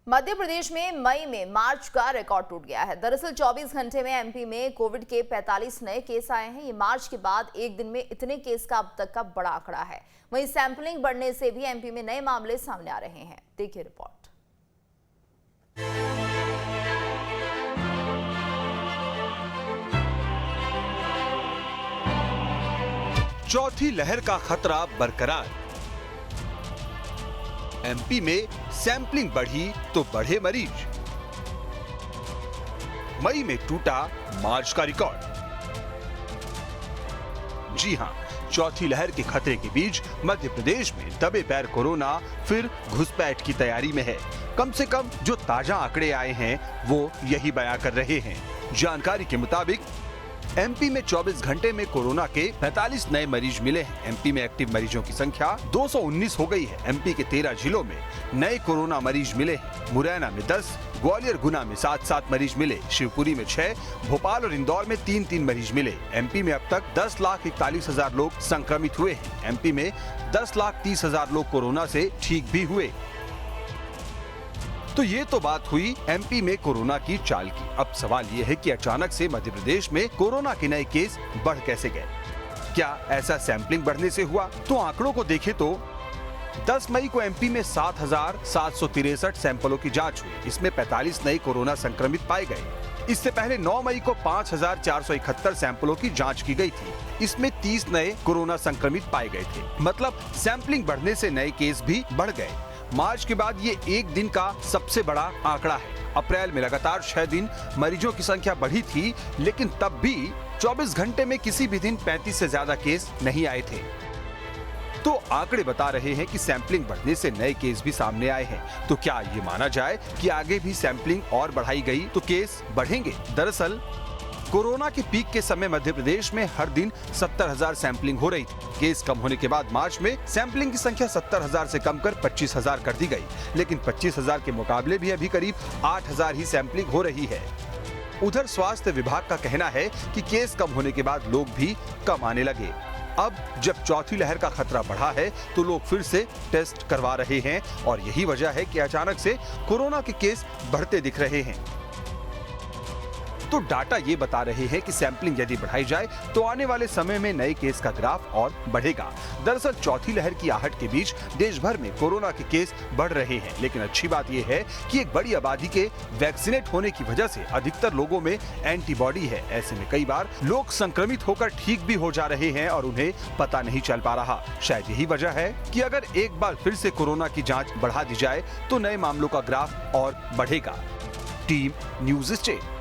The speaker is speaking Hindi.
मध्य प्रदेश में मई में मार्च का रिकॉर्ड टूट गया है। दरअसल 24 घंटे में एमपी में कोविड के 45 नए केस आए हैं। ये मार्च के बाद एक दिन में इतने केस का अब तक का बड़ा आंकड़ा है। वहीं सैंपलिंग बढ़ने से भी एमपी में नए मामले सामने आ रहे हैं। देखिए रिपोर्ट। चौथी लहर का खतरा बरकरार। एमपी में सैंपलिंग बढ़ी तो बढ़े मरीज। मई में टूटा मार्च का रिकॉर्ड। जी हां, चौथी लहर के खतरे के बीच मध्य प्रदेश में दबे पैर कोरोना फिर घुसपैठ की तैयारी में है। कम से कम जो ताजा आंकड़े आए हैं वो यही बयां कर रहे हैं। जानकारी के मुताबिक एमपी में 24 घंटे में कोरोना के 45 नए मरीज मिले हैं। एमपी में एक्टिव मरीजों की संख्या 219 हो गई है। एमपी के 13 जिलों में नए कोरोना मरीज मिले हैं। मुरैना में 10, ग्वालियर गुना में 7 मरीज मिले, शिवपुरी में 6, भोपाल और इंदौर में 3 मरीज मिले। एमपी में अब तक 10,41,000 लोग संक्रमित हुए हैं। एमपी में 10,30,000 लोग कोरोना से ठीक भी हुए। तो ये तो बात हुई एमपी में कोरोना की चाल की। अब सवाल ये है कि अचानक से मध्य प्रदेश में कोरोना के नए केस बढ़ कैसे गए? क्या ऐसा सैंपलिंग बढ़ने से हुआ? तो आंकड़ों को देखें तो 10 मई को एमपी में 7,763 सैंपलों की जांच हुई। इसमें 45 नए कोरोना संक्रमित पाए गए। इससे पहले 9 मई को 5,471 सैंपलों की जांच की गई थी। इसमें 30 नए कोरोना संक्रमित पाए गए थे। मतलब सैंपलिंग बढ़ने से नए केस भी बढ़ गए। मार्च के बाद ये एक दिन का सबसे बड़ा आंकड़ा है। अप्रैल में लगातार 6 दिन मरीजों की संख्या बढ़ी थी, लेकिन तब भी 24 घंटे में किसी भी दिन 35 से ज्यादा केस नहीं आए थे। तो आंकड़े बता रहे हैं कि सैंपलिंग बढ़ने से नए केस भी सामने आए हैं। तो क्या ये माना जाए कि आगे भी सैंपलिंग और बढ़ाई गई तो केस बढ़ेंगे? दरअसल कोरोना के पीक के समय मध्य प्रदेश में हर दिन 70,000 सैंपलिंग हो रही थी। केस कम होने के बाद मार्च में सैंपलिंग की संख्या 70,000 से कम कर 25,000 कर दी गई। लेकिन 25,000 के मुकाबले भी अभी करीब 8,000 ही सैंपलिंग हो रही है। उधर स्वास्थ्य विभाग का कहना है कि केस कम होने के बाद लोग भी कम आने लगे। अब जब चौथी लहर का खतरा बढ़ा है तो लोग फिर से टेस्ट करवा रहे हैं और यही वजह है कि अचानक से कोरोना के केस बढ़ते दिख रहे हैं। तो डाटा ये बता रहे हैं कि सैंपलिंग यदि बढ़ाई जाए तो आने वाले समय में नए केस का ग्राफ और बढ़ेगा। दरअसल चौथी लहर की आहट के बीच देश भर में कोरोना के केस बढ़ रहे हैं, लेकिन अच्छी बात यह है कि एक बड़ी आबादी के वैक्सीनेट होने की वजह से अधिकतर लोगों में एंटीबॉडी है। ऐसे में कई बार लोग संक्रमित होकर ठीक भी हो जा रहे हैं और उन्हें पता नहीं चल पा रहा। शायद यही वजह है कि अगर एक बार फिर से कोरोना की जाँच बढ़ा दी जाए तो नए मामलों का ग्राफ और बढ़ेगा। Team news state.